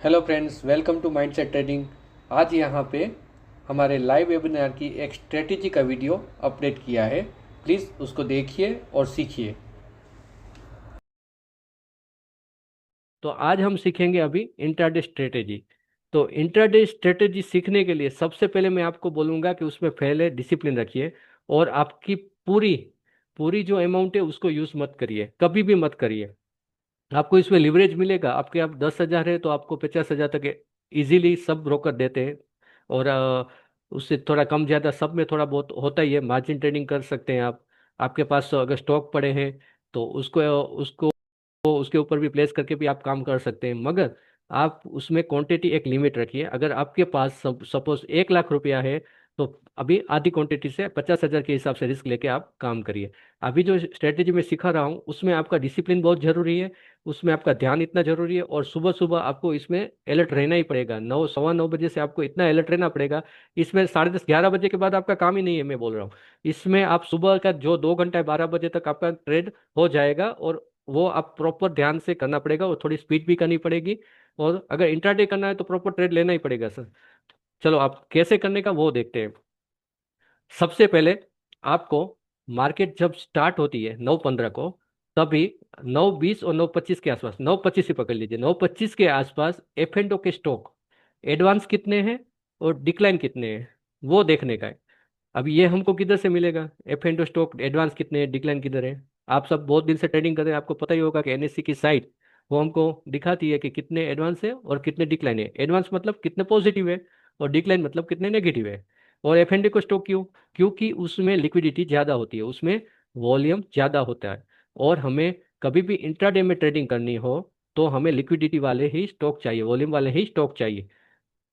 Hello friends, welcome to mindset trading. आज यहाँ पे हमारे लाइव वेबिनार की एक स्ट्रेटेजी का वीडियो अपडेट किया है। प्लीज़ उसको देखिए और सीखिए। तो आज हम सीखेंगे अभी इंट्राडे स्ट्रेटेजी। तो इंट्राडे स्ट्रेटेजी सीखने के लिए सबसे पहले मैं आपको बोलूँगा कि उसमें पहले डिसिप्लिन रखिए और आपकी पूरी पूरी जो अमाउंट है उसको यूज़ मत करिए, कभी भी मत करिए। आपको इसमें लिवरेज मिलेगा। आपके आप 10,000 है तो आपको 50,000 तक इजीली सब ब्रोकर देते हैं। और उससे थोड़ा कम ज़्यादा सब में थोड़ा बहुत होता ही है। मार्जिन ट्रेडिंग कर सकते हैं आप। आपके पास अगर स्टॉक पड़े हैं तो उसको उसको तो उसके ऊपर भी प्लेस करके भी आप काम कर सकते हैं, मगर आप उसमें क्वांटिटी एक लिमिट रखिए। अगर आपके पास सपोज 1 लाख रुपया है तो अभी आधी क्वांटिटी से 50,000 के हिसाब से रिस्क लेके आप काम करिए। अभी जो स्ट्रेटेजी मैं सिखा रहा हूँ उसमें आपका डिसिप्लिन बहुत जरूरी है। उसमें आपका ध्यान इतना जरूरी है और सुबह सुबह आपको इसमें अलर्ट रहना ही पड़ेगा। 9 सवा 9 बजे से आपको इतना अलर्ट रहना पड़ेगा। इसमें 10:30 11 बजे के बाद आपका काम ही नहीं है, मैं बोल रहा हूँ। इसमें आप सुबह का जो 2 घंटा 12 बजे तक आपका ट्रेड हो जाएगा और वो आप प्रॉपर ध्यान से करना पड़ेगा और थोड़ी स्पीड भी करनी पड़ेगी। और अगर इंट्राडे करना है तो प्रॉपर ट्रेड लेना ही पड़ेगा सर। चलो आप कैसे करने का वो देखते हैं। सबसे पहले आपको मार्केट जब स्टार्ट होती है 9:15 को, तभी 9:20 और 9:25 के आसपास, 9:25 ही पकड़ लीजिए, 9:25 के आसपास एफ एंड ओ के स्टॉक एडवांस कितने हैं और डिक्लाइन कितने हैं वो देखने का है। अब ये हमको किधर से मिलेगा? एफ एंड स्टॉक एडवांस कितने हैं, डिक्लाइन किधर है? आप सब बहुत दिन से ट्रेडिंग कर रहे हैं, आपको पता ही होगा कि एनएससी की साइट वो हमको दिखाती है कि कितने एडवांस है और कितने डिक्लाइन है। एडवांस मतलब कितने पॉजिटिव है और डिक्लाइन मतलब कितने नेगेटिव है। और एफ एंड को स्टॉक क्यों? क्योंकि उसमें लिक्विडिटी ज़्यादा होती है, उसमें वॉल्यूम ज़्यादा होता है। और हमें कभी भी इंट्राडे में ट्रेडिंग करनी हो तो हमें लिक्विडिटी वाले ही स्टॉक चाहिए, वॉल्यूम वाले ही स्टॉक चाहिए।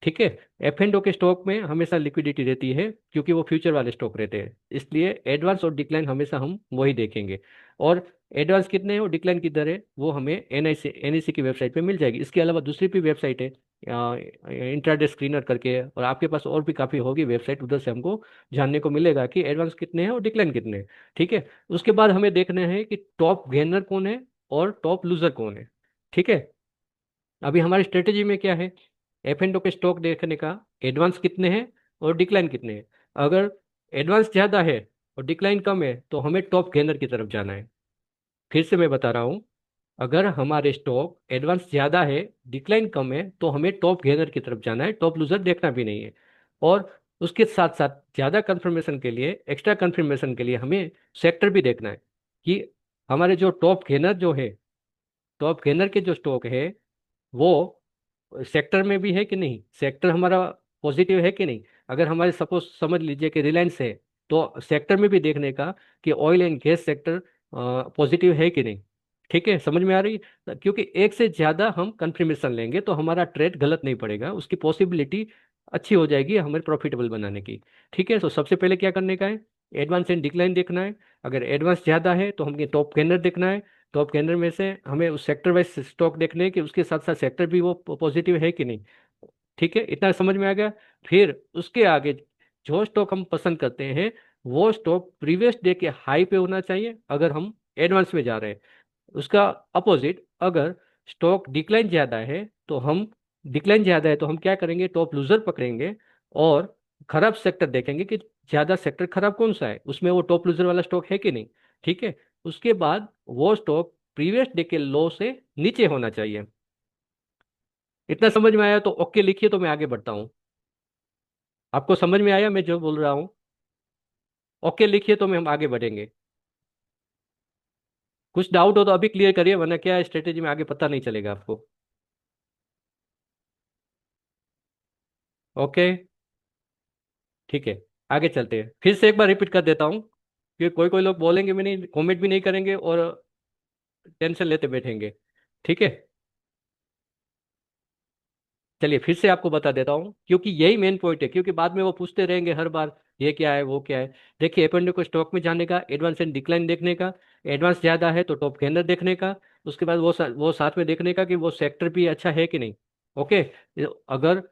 ठीक है। एफ एंड ओ के स्टॉक में हमेशा लिक्विडिटी रहती है क्योंकि वो फ्यूचर वाले स्टॉक रहते हैं, इसलिए एडवांस और डिक्लाइन हमेशा हम वही देखेंगे। और एडवांस कितने हैं और डिक्लाइन किधर है वो हमें एनआईसी की वेबसाइट पे मिल जाएगी। इसके अलावा दूसरी भी वेबसाइट है इंट्राडे स्क्रीनर करके, और आपके पास और भी काफ़ी होगी वेबसाइट, उधर से हमको जानने को मिलेगा कि एडवांस कितने हैं और डिक्लाइन कितने हैं। ठीक है। उसके बाद हमें देखना है कि टॉप गेनर कौन है और टॉप लूजर कौन है। ठीक है। अभी हमारी स्ट्रेटेजी में क्या है? एफ एंड ओ के स्टॉक देखने का, एडवांस कितने हैं और डिक्लाइन कितने हैं। अगर एडवांस ज़्यादा है और डिक्लाइन कम है तो हमें टॉप गेनर की तरफ जाना है। फिर से मैं बता रहा हूँ, अगर हमारे स्टॉक एडवांस ज़्यादा है, डिक्लाइन कम है, तो हमें टॉप गेनर की तरफ जाना है, टॉप लूजर देखना भी नहीं है। और उसके साथ साथ ज़्यादा कंफर्मेशन के लिए, एक्स्ट्रा कंफर्मेशन के लिए हमें सेक्टर भी देखना है कि हमारे जो टॉप गेनर जो है, टॉप गेनर के जो स्टॉक है वो सेक्टर में भी है कि नहीं, सेक्टर हमारा पॉजिटिव है कि नहीं। अगर हमारे सपोज समझ लीजिए कि रिलायंस है तो सेक्टर में भी देखने का कि oil and gas sector positive है कि नहीं। ठीक है, समझ में आ रही है? क्योंकि एक से ज्यादा हम कंफर्मेशन लेंगे तो हमारा ट्रेड गलत नहीं पड़ेगा, उसकी पॉसिबिलिटी अच्छी हो जाएगी हमें प्रॉफिटेबल बनाने की। ठीक है। तो सबसे पहले क्या करने का है? एडवांस एंड डिक्लाइन देखना है। अगर एडवांस ज्यादा है तो हमें टॉप गेनर देखना है। टॉप गेनर में से हमें उस सेक्टर वाइज स्टॉक देखने हैं कि उसके साथ साथ सेक्टर भी वो पॉजिटिव है कि नहीं। ठीक है, इतना समझ में आ गया। फिर उसके आगे जो स्टॉक हम पसंद करते हैं वो स्टॉक प्रीवियस डे के हाई पे होना चाहिए अगर हम एडवांस में जा रहे हैं। उसका अपोजिट, अगर स्टॉक डिक्लाइन ज्यादा है तो हम क्या करेंगे? टॉप लूजर पकड़ेंगे और खराब सेक्टर देखेंगे कि ज्यादा सेक्टर खराब कौन सा है, उसमें वो टॉप लूजर वाला स्टॉक है कि नहीं। ठीक है। उसके बाद वो स्टॉक प्रीवियस डे के लो से नीचे होना चाहिए। इतना समझ में आया तो ओके लिखिए, तो मैं आगे बढ़ता हूँ। आपको समझ में आया मैं जो बोल रहा हूँ? ओके लिखिए तो मैं हम आगे बढ़ेंगे। कुछ डाउट हो तो अभी क्लियर करिए, वरना क्या स्ट्रेटेजी में आगे पता नहीं चलेगा आपको। ओके। ठीक है, आगे चलते हैं। फिर से एक बार रिपीट कर देता हूँ क्योंकि कोई कोई लोग बोलेंगे भी नहीं, कमेंट भी नहीं करेंगे और टेंशन लेते बैठेंगे। ठीक है। चलिए फिर से आपको बता देता हूँ क्योंकि यही मेन पॉइंट है, क्योंकि बाद में वो पूछते रहेंगे हर बार ये क्या है वो क्या है। देखिए, एफ को स्टॉक में जाने का, एडवांस एंड डिक्लाइन देखने का, एडवांस ज़्यादा है तो टॉप गेनर देखने का, उसके बाद वो साथ में देखने का कि वो सेक्टर भी अच्छा है कि नहीं। ओके। अगर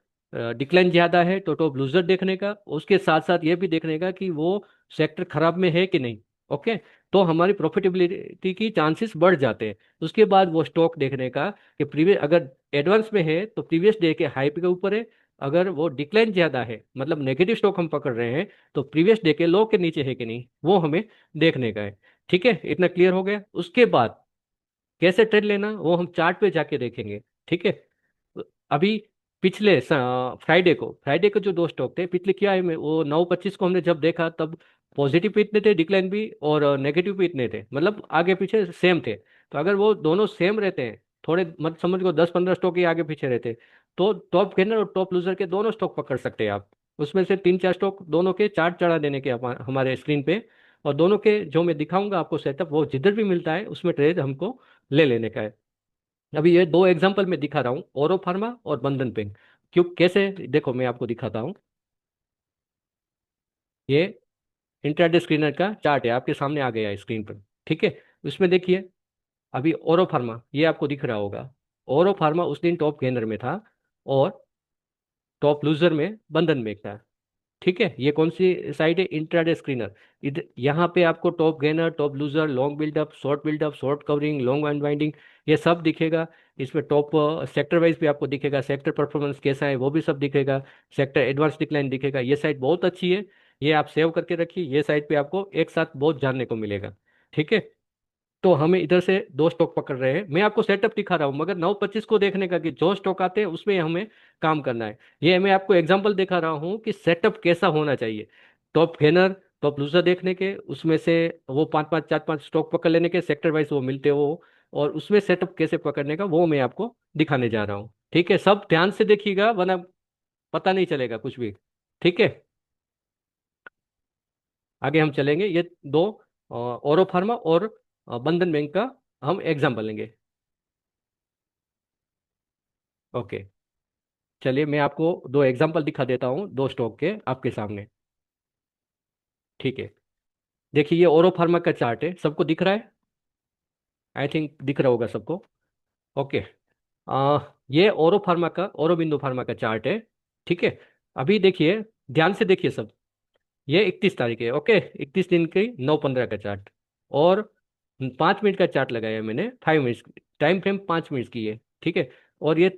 डिक्लाइन ज़्यादा है तो टॉप लूजर देखने का, उसके साथ साथ ये भी देखने का कि वो सेक्टर खराब में है कि नहीं। ओके। तो हमारी प्रॉफिटेबिलिटी की चांसेस बढ़ जाते हैं। उसके बाद वो स्टॉक देखने का कि प्रीवियस अगर एडवांस में है तो प्रीवियस डे के हाई के ऊपर है, अगर वो डिक्लाइन ज्यादा है मतलब नेगेटिव स्टॉक हम पकड़ रहे हैं तो प्रीवियस डे के लो के नीचे है कि नहीं वो हमें देखने का है। ठीक है, इतना क्लियर हो गया। उसके बाद कैसे ट्रेड लेना वो हम चार्ट पे जाके देखेंगे। ठीक है, अभी पिछले फ्राइडे को जो दो स्टॉक थे पिछले क्या है में वो 9:25 को हमने जब देखा तब पॉजिटिव पे इतने थे डिक्लाइन भी, और नेगेटिव पे इतने थे, मतलब आगे पीछे सेम थे। तो अगर वो दोनों सेम रहते हैं, थोड़े मत समझ को 10-15 स्टॉक ही आगे पीछे रहते, तो टॉप गेनर और टॉप लूजर के दोनों स्टॉक पकड़ सकते हैं आप। उसमें से 3-4 स्टॉक दोनों के चार्ट चढ़ा देने के हमारे स्क्रीन पे, और दोनों के जो मैं दिखाऊंगा आपको सेटअप वो जिधर भी मिलता है उसमें ट्रेड हमको ले लेने का है। अभी ये दो एग्जांपल मैं दिखा रहा हूँ, ओरो फार्मा और बंधन बैंक। क्यों कैसे देखो मैं आपको दिखाता हूँ। ये इंट्राडे स्क्रीनर का चार्ट है, आपके सामने आ गया है स्क्रीन पर। ठीक है, उसमें देखिए अभी ओरो फार्मा ये आपको दिख रहा होगा। ओरो फार्मा उस दिन टॉप गेनर में था और टॉप लूजर में बंधन बैंक था। ठीक है, ये कौन सी साइड है, इंट्राडे स्क्रीनर। इधर यहाँ पे आपको top gainer, top loser, long buildup, short covering, long unwinding, ये सब दिखेगा। इसमें टॉप सेक्टर वाइज भी आपको दिखेगा, सेक्टर परफॉर्मेंस कैसा है वो भी सब दिखेगा। सेक्टर एडवांस डिक्लाइन दिखेगा। ये साइट बहुत अच्छी है, ये आप सेव करके रखिए। ये साइट पे आपको एक साथ बहुत जानने को मिलेगा। ठीक है, तो हमें इधर से दो स्टॉक पकड़ रहे हैं, मैं आपको सेटअप दिखा रहा हूँ, मगर 9:25 को देखने का कि जो स्टॉक आते हैं उसमें हमें काम करना है। ये मैं आपको एग्जांपल दिखा रहा हूँ कि सेटअप कैसा होना चाहिए। टॉप गेनर, टॉप लूजर देखने के, उसमें से वो 5-5 4-5 स्टॉक पकड़ लेने के, सेक्टर वाइज वो मिलते हो, और उसमें सेटअप कैसे पकड़ने का वो मैं आपको दिखाने जा रहा हूँ। ठीक है, सब ध्यान से देखिएगा वरना पता नहीं चलेगा कुछ भी। ठीक है, आगे हम चलेंगे। ये दो औरो फार्मा और बंधन बैंक का हम एग्जाम्पल लेंगे। ओके, चलिए मैं आपको दो एग्जांपल दिखा देता हूँ दो स्टॉक के आपके सामने। ठीक है, देखिए ये ओरो फार्मा का चार्ट है, सबको दिख रहा है, आई थिंक दिख रहा होगा सबको। ओके, ये ओरो फार्मा का, ओरो बिंदु फार्मा का चार्ट है। ठीक है, अभी देखिए ध्यान से देखिए सब। ये 31 तारीख है, ओके, 31 दिन की 9:15 का चार्ट, और 5 मिनट का चार्ट लगाया है मैंने, 5 मिनट्स, टाइम फ्रेम 5 मिनट्स की है। ठीक है, और ये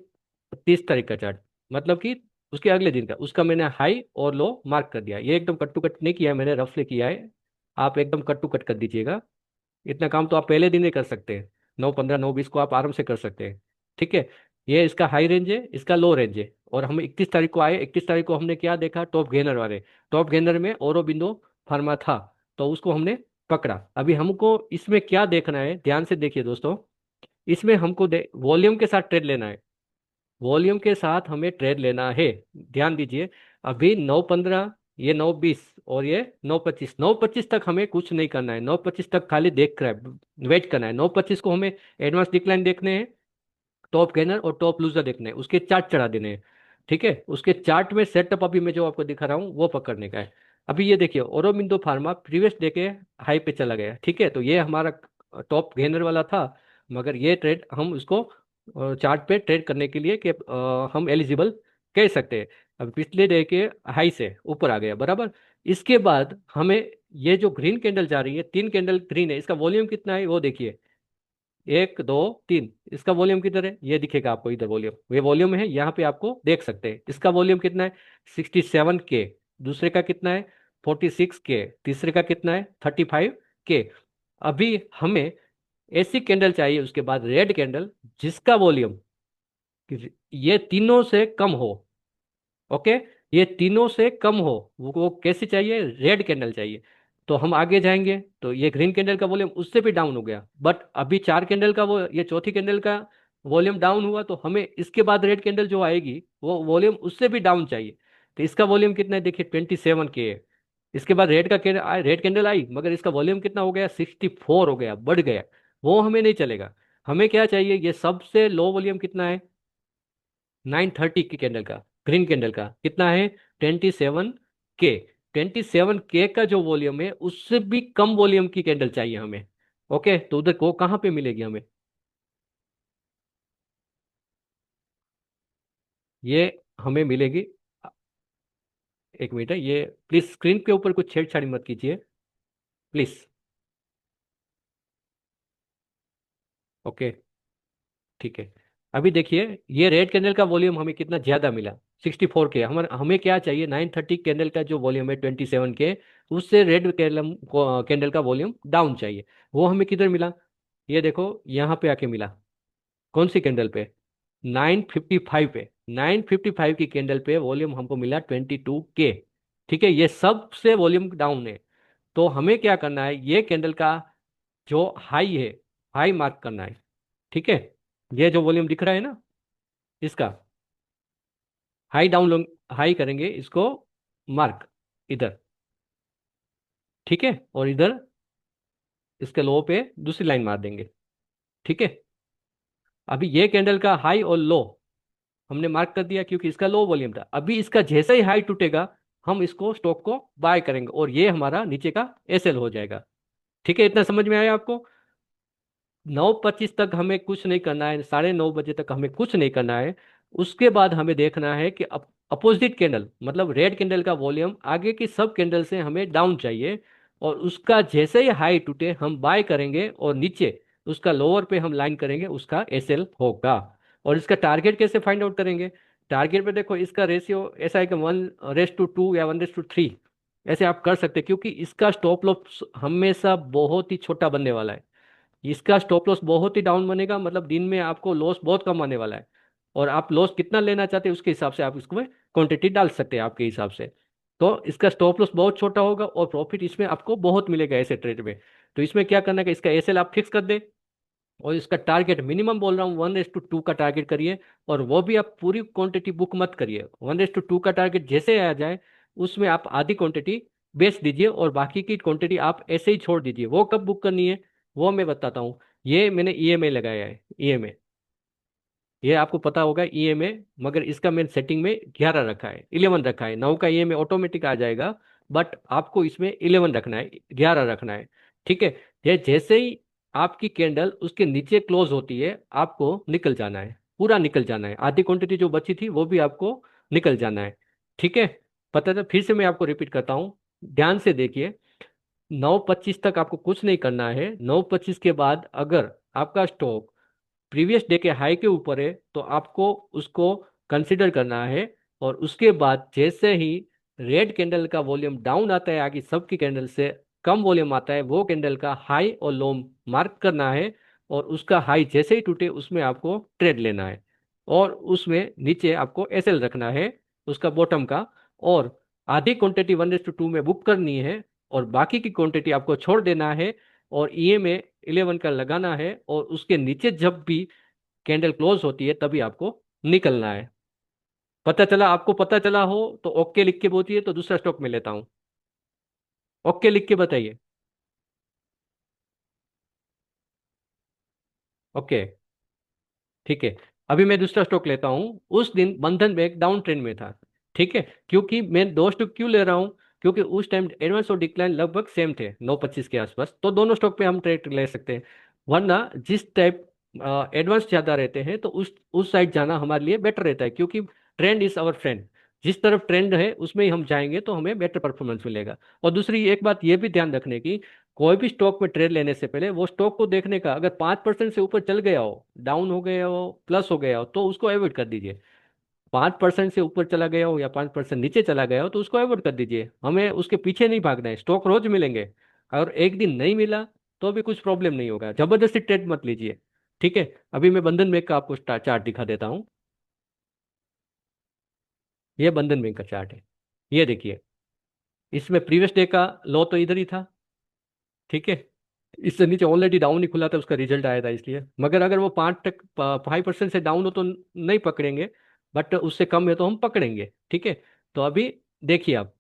30 तारीख का चार्ट, मतलब कि उसके अगले दिन का, उसका मैंने हाई और लो मार्क कर दिया। ये एकदम कट टू कट नहीं किया है मैंने, रफली किया है। आप एकदम कट टू कट कर दीजिएगा। इतना काम तो आप पहले दिन ही कर सकते हैं, 9:15 9:20 को आप आराम से कर सकते हैं। ठीक है, ये इसका हाई रेंज है, इसका लो रेंज है, और हम 31 तारीख को आए। 31 तारीख को हमने क्या देखा, टॉप गेनर वाले, टॉप गेनर में औरोबिंदो फार्मा था, तो उसको हमने पकड़ा। अभी हमको इसमें क्या देखना है, ध्यान से देखिए दोस्तों। इसमें हमको वॉल्यूम के साथ ट्रेड लेना है, वॉल्यूम के साथ हमें ट्रेड लेना है। ध्यान दीजिए, अभी 9:15, ये 9:20, और ये 9:25, 9:25 तक हमें कुछ नहीं करना है। 9:25 तक खाली देख रहा है, वेट करना है। 9:25 को हमें एडवांस डिक्लाइन देखने हैं, टॉप गेनर और टॉप लूजर देखने हैं, उसके चार्ट चढ़ा देने हैं। ठीक है, उसके चार्ट में सेटअप अभी मैं जो आपको दिखा रहा हूँ वो पकड़ने का है। अभी ये देखिए ऑरोबिंदो फार्मा प्रीवियस डे के हाई पे चला गया। ठीक है, तो ये हमारा टॉप गेनर वाला था, मगर ये ट्रेड हम उसको चार्ट पे ट्रेड करने के लिए कि हम एलिजिबल कह सकते हैं। अब पिछले डे के हाई से ऊपर आ गया बराबर। इसके बाद हमें ये जो ग्रीन कैंडल जा रही है, 3 कैंडल ग्रीन है, इसका वॉल्यूम कितना है वो देखिए, 1 2 3, इसका वॉल्यूम किधर है, ये दिखेगा आपको इधर वॉल्यूम, ये वॉल्यूम है यहाँ पे आपको देख सकते हैं। इसका वॉल्यूम कितना है, 67K, दूसरे का कितना है 46K, तीसरे का कितना है 35K। अभी हमें ऐसी कैंडल चाहिए उसके बाद रेड कैंडल जिसका वॉल्यूम ये तीनों से कम हो। ओके, ये तीनों से कम हो, वो कैसी चाहिए, रेड कैंडल चाहिए। तो हम आगे जाएंगे तो ये ग्रीन कैंडल का वॉल्यूम उससे भी डाउन हो गया, बट अभी 4 कैंडल का वो, ये चौथी कैंडल का वॉल्यूम डाउन हुआ, तो हमें इसके बाद रेड कैंडल जो आएगी वो वॉल्यूम उससे भी डाउन चाहिए। तो इसका वॉल्यूम कितना है देखिए, 27K है। इसके बाद रेड कैंडल आई, मगर इसका वॉल्यूम कितना हो गया, 64 हो गया, बढ़ गया। वो हमें नहीं चलेगा। हमें क्या चाहिए, ये सबसे लो वॉल्यूम कितना है, 9:30 की कैंडल का, ग्रीन कैंडल का कितना है, 27K। 27K का जो वॉल्यूम है उससे भी कम वॉल्यूम की कैंडल चाहिए हमें। ओके, तो उधर को कहाँ पे मिलेगी हमें, ये हमें मिलेगी, एक मिनट है, ये प्लीज स्क्रीन के ऊपर कुछ छेड़छाड़ी मत कीजिए प्लीज। ओके, ठीक है। अभी देखिए ये रेड कैंडल का वॉल्यूम हमें कितना ज्यादा मिला, 64 के। हमें हमें क्या चाहिए, 930 कैंडल का जो वॉल्यूम है 27 के, उससे रेड कैंडल कैंडल का वॉल्यूम डाउन चाहिए। वो हमें किधर मिला, ये देखो यहाँ पे आके मिला। कौन सी कैंडल पे, 955 पे। 955 की कैंडल पे वॉल्यूम हमको मिला 22 के। ठीक है, ये सबसे वॉल्यूम डाउन है। तो हमें क्या करना है, ये कैंडल का जो हाई है, हाई मार्क करना है। ठीक है, ये जो वॉल्यूम दिख रहा है ना, इसका हाई डाउन लोग हाई करेंगे इसको, मार्क इधर। ठीक है, और इधर इसके लो पे दूसरी लाइन मार देंगे। ठीक है, अभी ये कैंडल का हाई और लो हमने मार्क कर दिया क्योंकि इसका लो वॉल्यूम था। अभी इसका जैसे ही हाई टूटेगा हम इसको स्टॉक को बाय करेंगे और ये हमारा नीचे का एसएल हो जाएगा। ठीक है, इतना समझ में आया आपको। 9:25 तक हमें कुछ नहीं करना है, 9:30 बजे तक हमें कुछ नहीं करना है। उसके बाद हमें देखना है कि अपोजिट कैंडल मतलब रेड कैंडल का वॉल्यूम आगे की सब कैंडल से हमें डाउन चाहिए। और उसका जैसे ही हाई टूटे हम बाय करेंगे और नीचे उसका लोअर पे हम लाइन करेंगे, उसका एसएल होगा। और इसका टारगेट कैसे फाइंड आउट करेंगे, टारगेट पे देखो इसका रेशियो ऐसा है कि 1:2 या 1:3 ऐसे आप कर सकते हैं, क्योंकि इसका स्टॉप लॉस हमेशा बहुत ही छोटा बनने वाला है। इसका स्टॉप लॉस बहुत ही डाउन बनेगा, मतलब दिन में आपको लॉस बहुत कम आने वाला है। और आप लॉस कितना लेना चाहते हैं उसके हिसाब से आप इसको क्वांटिटी डाल सकते हैं आपके हिसाब से। तो इसका स्टॉप लॉस बहुत छोटा होगा और प्रॉफिट इसमें आपको बहुत मिलेगा ऐसे ट्रेड में। तो इसमें क्या करना है कि इसका एसएल आप फिक्स कर दे और इसका टारगेट मिनिमम बोल रहा हूँ 1:2 का टारगेट करिए। और वो भी आप पूरी क्वांटिटी बुक मत करिए, 1:2 का टारगेट जैसे आ जाए उसमें आप आधी क्वांटिटी बेच दीजिए और बाकी की क्वांटिटी आप ऐसे ही छोड़ दीजिए। वो कब बुक करनी है वो मैं बताता हूँ। ये मैंने ईएमआई लगाया है, ईएमआई, ये आपको पता होगा ईएमआई, मगर इसका मैंने सेटिंग में 11 रखा है, 11 रखा है। 9 का ईएमआई ऑटोमेटिक आ जाएगा, बट आपको इसमें 11 रखना है, 11 रखना है। ठीक है, ये जैसे ही आपकी कैंडल उसके नीचे क्लोज होती है आपको निकल जाना है, पूरा निकल जाना है। आधी क्वांटिटी जो बची थी वो भी आपको निकल जाना है। ठीक है, पता था, फिर से मैं आपको रिपीट करता हूँ, ध्यान से देखिए। 9:25 तक आपको कुछ नहीं करना है। 9:25 के बाद अगर आपका स्टॉक प्रीवियस डे के हाई के ऊपर है तो आपको उसको कंसिडर करना है। और उसके बाद जैसे ही रेड कैंडल का वॉल्यूम डाउन आता है, आगे सबकी कैंडल से कम वॉल्यूम आता है, वो कैंडल का हाई और लो मार्क करना है। और उसका हाई जैसे ही टूटे उसमें आपको ट्रेड लेना है। और उसमें नीचे आपको एसएल रखना है उसका बॉटम का। और आधी क्वांटिटी 1:2 में बुक करनी है और बाकी की क्वांटिटी आपको छोड़ देना है। और ईएमए 11 का लगाना है और उसके नीचे जब भी कैंडल क्लोज होती है तभी आपको निकलना है। पता चला, आपको पता चला हो तो ओके लिख के बोलिए, तो दूसरा स्टॉक में लेता हूँ। ओके लिख के बताइए। ओके, ठीक है। अभी मैं दूसरा स्टॉक लेता हूँ। उस दिन बंधन बैंक डाउन ट्रेंड में था। ठीक है, क्योंकि मैं दो स्टॉक क्यों ले रहा हूँ, क्योंकि उस टाइम एडवांस और डिक्लाइन लगभग सेम थे 9:25 के आसपास, तो दोनों स्टॉक पे हम ट्रेड ले सकते हैं। वरना जिस टाइप एडवांस ज़्यादा रहते हैं तो उस साइड जाना हमारे लिए बेटर रहता है, क्योंकि ट्रेंड इज आवर फ्रेंड। जिस तरफ ट्रेंड है उसमें ही हम जाएंगे तो हमें बेटर परफॉर्मेंस मिलेगा। और दूसरी एक बात ये भी ध्यान रखने की, कोई भी स्टॉक में ट्रेड लेने से पहले वो स्टॉक को देखने का, अगर 5% से ऊपर चल गया हो, डाउन हो गया हो, प्लस हो गया हो, तो उसको अवॉइड कर दीजिए। 5% से ऊपर चला गया हो या 5% नीचे चला गया हो तो उसको अवॉइड कर दीजिए। हमें उसके पीछे नहीं भागना है, स्टॉक रोज मिलेंगे। अगर एक दिन नहीं मिला तो भी कुछ प्रॉब्लम नहीं होगा, जबरदस्ती ट्रेड मत लीजिए। ठीक है, अभी मैं बंधन बैंक का आपको चार्ट दिखा देता हूँ। ये बंधन बैंक का चार्ट है, ये देखिए। इसमें प्रीवियस डे का लो तो इधर ही था। ठीक है, इससे नीचे ऑलरेडी डाउन ही खुला था, उसका रिजल्ट आया था इसलिए। मगर अगर वो 5% से डाउन हो तो नहीं पकड़ेंगे, बट उससे कम है तो हम पकड़ेंगे। ठीक है, तो अभी देखिए आप,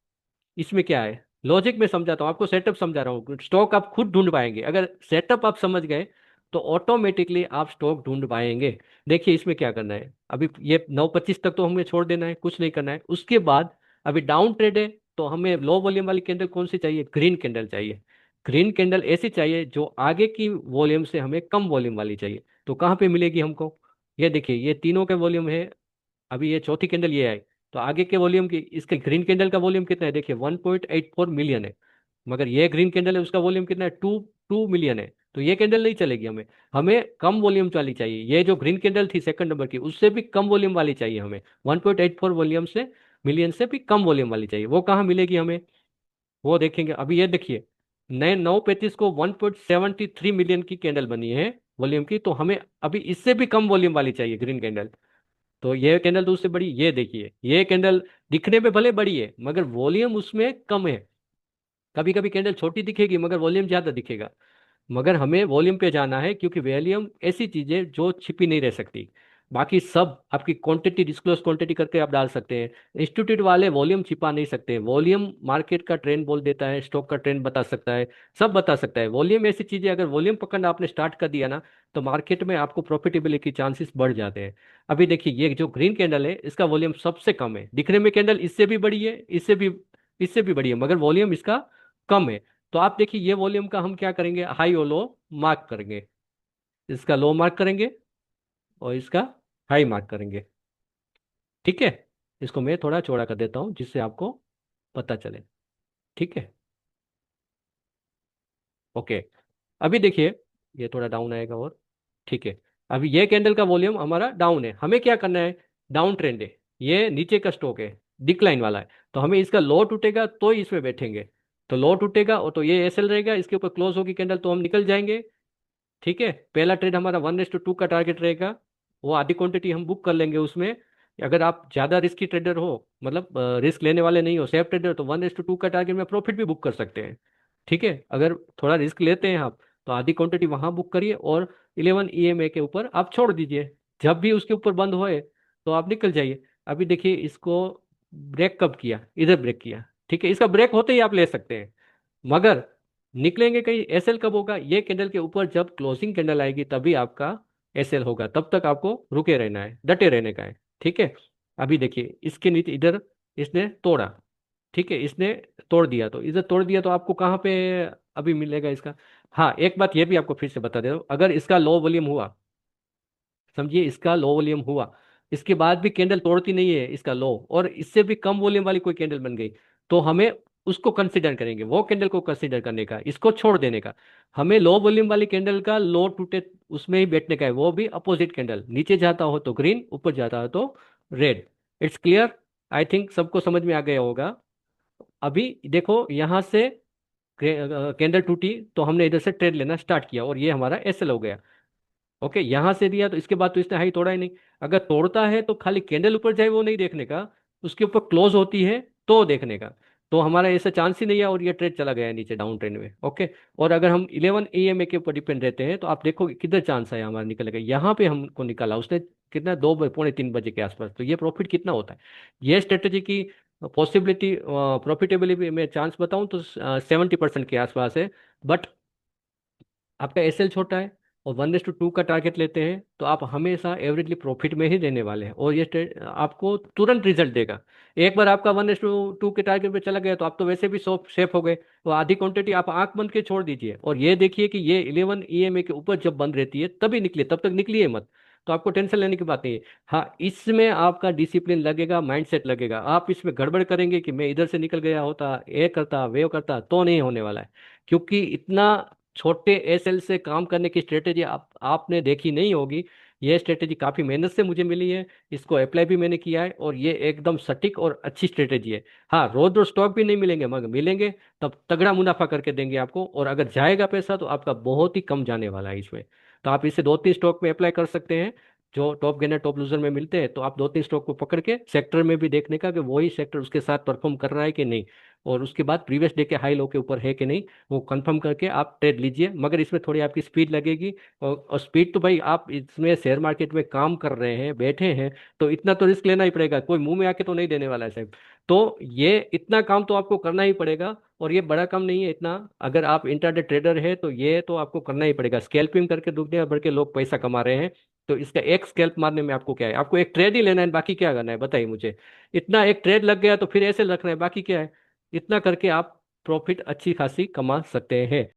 इसमें क्या है, लॉजिक में समझाता हूँ आपको, सेटअप समझा रहा हूँ। स्टॉक आप खुद ढूंढ पाएंगे, अगर सेटअप आप समझ गए तो ऑटोमेटिकली आप स्टॉक ढूंढ पाएंगे। देखिए इसमें क्या करना है, अभी ये 9:25 तक तो हमें छोड़ देना है, कुछ नहीं करना है। उसके बाद अभी डाउन ट्रेड है तो हमें लो वॉल्यूम वाली कैंडल कौन सी चाहिए, ग्रीन कैंडल चाहिए। ग्रीन कैंडल ऐसी चाहिए जो आगे की वॉल्यूम से हमें कम वॉल्यूम वाली चाहिए। तो कहाँ पे मिलेगी हमको, ये देखिए ये तीनों के वॉल्यूम है। अभी ये चौथी कैंडल ये आई, तो आगे के वॉल्यूम की, इसके ग्रीन कैंडल का वॉल्यूम कितना है देखिए, 1.84 मिलियन है। मगर ये ग्रीन कैंडल है उसका वॉल्यूम कितना है, 2 2 मिलियन है। तो ये कैंडल नहीं चलेगी हमें। हमें कम वॉल्यूम वाली चाहिए, ये जो ग्रीन कैंडल थी सेकंड नंबर की, उससे भी कम वॉल्यूम वाली चाहिए हमें। 1.84 वॉल्यूम से मिलियन से भी कम वॉल्यूम वाली चाहिए। वो कहाँ मिलेगी हमें, वो देखेंगे। अभी ये देखिए, नए 9:35 को 1.73 मिलियन की कैंडल बनी है वॉल्यूम की, तो हमें अभी इससे भी कम वॉल्यूम वाली चाहिए ग्रीन कैंडल। तो ये कैंडल तो उससे बड़ी, ये देखिए ये कैंडल दिखने में भले बड़ी है मगर वॉल्यूम उसमें कम है। कभी कभी कैंडल छोटी दिखेगी मगर वॉल्यूम ज्यादा दिखेगा। मगर हमें वॉल्यूम पे जाना है, क्योंकि वॉल्यूम ऐसी चीज है जो छिपी नहीं रह सकती। बाकी सब आपकी क्वांटिटी, डिस्क्लोज क्वांटिटी करके आप डाल सकते हैं। इंस्टीट्यूट वाले वॉल्यूम छिपा नहीं सकते। वॉल्यूम मार्केट का ट्रेंड बोल देता है, स्टॉक का ट्रेंड बता सकता है, सब बता सकता है। वॉल्यूम ऐसी चीज है, अगर वॉल्यूम पकड़ना आपने स्टार्ट कर दिया ना, तो मार्केट में आपको प्रॉफिटेबिलिटी के चांसेस बढ़ जाते हैं। अभी देखिए ये जो ग्रीन कैंडल है इसका वॉल्यूम सबसे कम है। दिखने में कैंडल इससे भी बड़ी है, इससे भी बड़ी है, मगर वॉल्यूम इसका कम है। तो आप देखिए ये वॉल्यूम का हम क्या करेंगे, हाई और लो मार्क करेंगे। इसका लो मार्क करेंगे और इसका हाई मार्क करेंगे। ठीक है, इसको मैं थोड़ा चौड़ा कर देता हूं जिससे आपको पता चले। ठीक है, ओके। अभी देखिए ये थोड़ा डाउन आएगा और, ठीक है। अभी ये कैंडल का वॉल्यूम हमारा डाउन है, हमें क्या करना है, डाउन ट्रेंड है, ये नीचे का स्टॉक है, डिक्लाइन वाला है, तो हमें इसका लो टूटेगा तो ही इसमें बैठेंगे। तो लो टूटेगा और तो ये एसएल रहेगा, इसके ऊपर क्लोज होगी कैंडल तो हम निकल जाएंगे। ठीक है, पहला ट्रेड हमारा 1:2 का टारगेट रहेगा, वो आधी क्वांटिटी हम बुक कर लेंगे उसमें। अगर आप ज़्यादा रिस्की ट्रेडर हो, मतलब रिस्क लेने वाले नहीं हो, सेफ ट्रेडर, तो 1:2 का टारगेट में प्रॉफिट भी बुक कर सकते हैं। ठीक है, अगर थोड़ा रिस्क लेते हैं आप, तो आधी क्वांटिटी वहां बुक करिए और 11 ईएमए के ऊपर आप छोड़ दीजिए। जब भी उसके ऊपर बंद होए तो आप निकल जाइए। अभी देखिए इसको ब्रेक कब किया, इधर ब्रेक किया। ठीक है, इसका ब्रेक होते ही आप ले सकते हैं, मगर निकलेंगे कहीं। एसएल कब होगा, ये कैंडल के ऊपर जब क्लोजिंग कैंडल आएगी तभी आपका एसएल होगा, तब तक आपको रुके रहना है, डटे रहने का है। ठीक है, अभी देखिए इसके नीचे इधर इसने तोड़ा। ठीक है, इसने तोड़ दिया, तो इधर तोड़ दिया तो आपको कहाँ पे अभी मिलेगा इसका। हाँ, एक बात ये भी आपको फिर से बता दे रहा हूँ, अगर इसका लो वॉल्यूम हुआ, समझिए इसका लो वॉल्यूम हुआ, इसके बाद भी कैंडल तोड़ती नहीं है इसका लो, और इससे भी कम वॉल्यूम वाली कोई कैंडल बन गई, तो हमें उसको कंसीडर करेंगे, वो कैंडल को कंसीडर करने का, इसको छोड़ देने का। हमें लो वॉल्यूम वाली कैंडल का लो टूटे उसमें ही बैठने का है, वो भी अपोजिट कैंडल, नीचे जाता हो तो ग्रीन, ऊपर जाता हो तो red. It's clear, I think सबको समझ में आ गया होगा। अभी देखो यहाँ से कैंडल टूटी तो हमने इधर से ट्रेड लेना स्टार्ट किया और ये हमारा एसएल हो गया। ओके, यहां से दिया तो इसके बाद तो इसने हाई तोड़ा ही नहीं। अगर तोड़ता है तो खाली कैंडल ऊपर जाए वो नहीं देखने का, उसके ऊपर क्लोज होती है तो देखने का। तो हमारा ऐसा चांस ही नहीं है और ये ट्रेड चला गया है नीचे डाउन ट्रेंड में। ओके, और अगर हम 11 एएमए के ऊपर डिपेंड रहते हैं तो आप देखो किधर चांस है हमारा निकलने का। यहाँ पे हमको निकाला उसने कितना, 2 पौने 3 बजे के आसपास, तो ये प्रॉफिट कितना होता है। ये स्ट्रेटेजी की पॉसिबिलिटी, प्रॉफिटेबिलिटी में चांस बताऊं तो 70% के आसपास है। बट आपका एसएल छोटा है और 1:2 का टारगेट लेते हैं, तो आप हमेशा एवरेजली प्रॉफिट में ही रहने वाले हैं, और ये आपको तुरंत रिजल्ट देगा। एक बार आपका 1:2 के टारगेट पे चला गया तो आप तो वैसे भी सेफ हो गए। तो आधी क्वांटिटी आप आंख बंद के छोड़ दीजिए, और ये देखिए कि ये 11 ईएमए के ऊपर जब बंद रहती है तभी निकले, तब तक निकलिए मत। तो आपको टेंशन लेने की बात नहीं है। हाँ, इसमें आपका डिसिप्लिन लगेगा, माइंडसेट लगेगा। आप इसमें गड़बड़ करेंगे कि मैं इधर से निकल गया होता, ये करता वे करता, तो नहीं होने वाला है। क्योंकि इतना छोटे एसएल से काम करने की स्ट्रेटेजी आपने देखी नहीं होगी। ये स्ट्रेटेजी काफ़ी मेहनत से मुझे मिली है, इसको अप्लाई भी मैंने किया है, और ये एकदम सटीक और अच्छी स्ट्रेटेजी है। हाँ, रोज रोज स्टॉक भी नहीं मिलेंगे, मगर मिलेंगे तब तगड़ा मुनाफा करके देंगे आपको, और अगर जाएगा पैसा तो आपका बहुत ही कम जाने वाला है इसमें। तो आप इसे 2-3 स्टॉक में अप्लाई कर सकते हैं जो टॉप गेनर टॉप लूजर में मिलते हैं। तो आप 2-3 स्टॉक को पकड़ के सेक्टर में भी देखने का कि वही सेक्टर उसके साथ परफॉर्म कर रहा है कि नहीं, और उसके बाद प्रीवियस डे के हाई लो के ऊपर है कि नहीं, वो कंफर्म करके आप ट्रेड लीजिए। मगर इसमें थोड़ी आपकी स्पीड लगेगी, और स्पीड तो भाई, आप इसमें शेयर मार्केट में काम कर रहे हैं, बैठे हैं, तो इतना तो रिस्क लेना ही पड़ेगा, कोई मुंह में आके तो नहीं देने वाला है साहब। तो ये इतना काम तो आपको करना ही पड़ेगा, और ये बड़ा काम नहीं है इतना। अगर आप इंटरडे ट्रेडर है तो ये तो आपको करना ही पड़ेगा। स्कैल्पिंग करके दुनिया भर के लोग पैसा कमा रहे हैं, तो इसका एक स्कैल्प मारने में आपको क्या है, आपको एक ट्रेड ही लेना है, बाकी क्या करना है बताइए मुझे। इतना एक ट्रेड लग गया तो फिर ऐसे रखना है, बाकी क्या है। इतना करके आप प्रॉफिट अच्छी खासी कमा सकते हैं।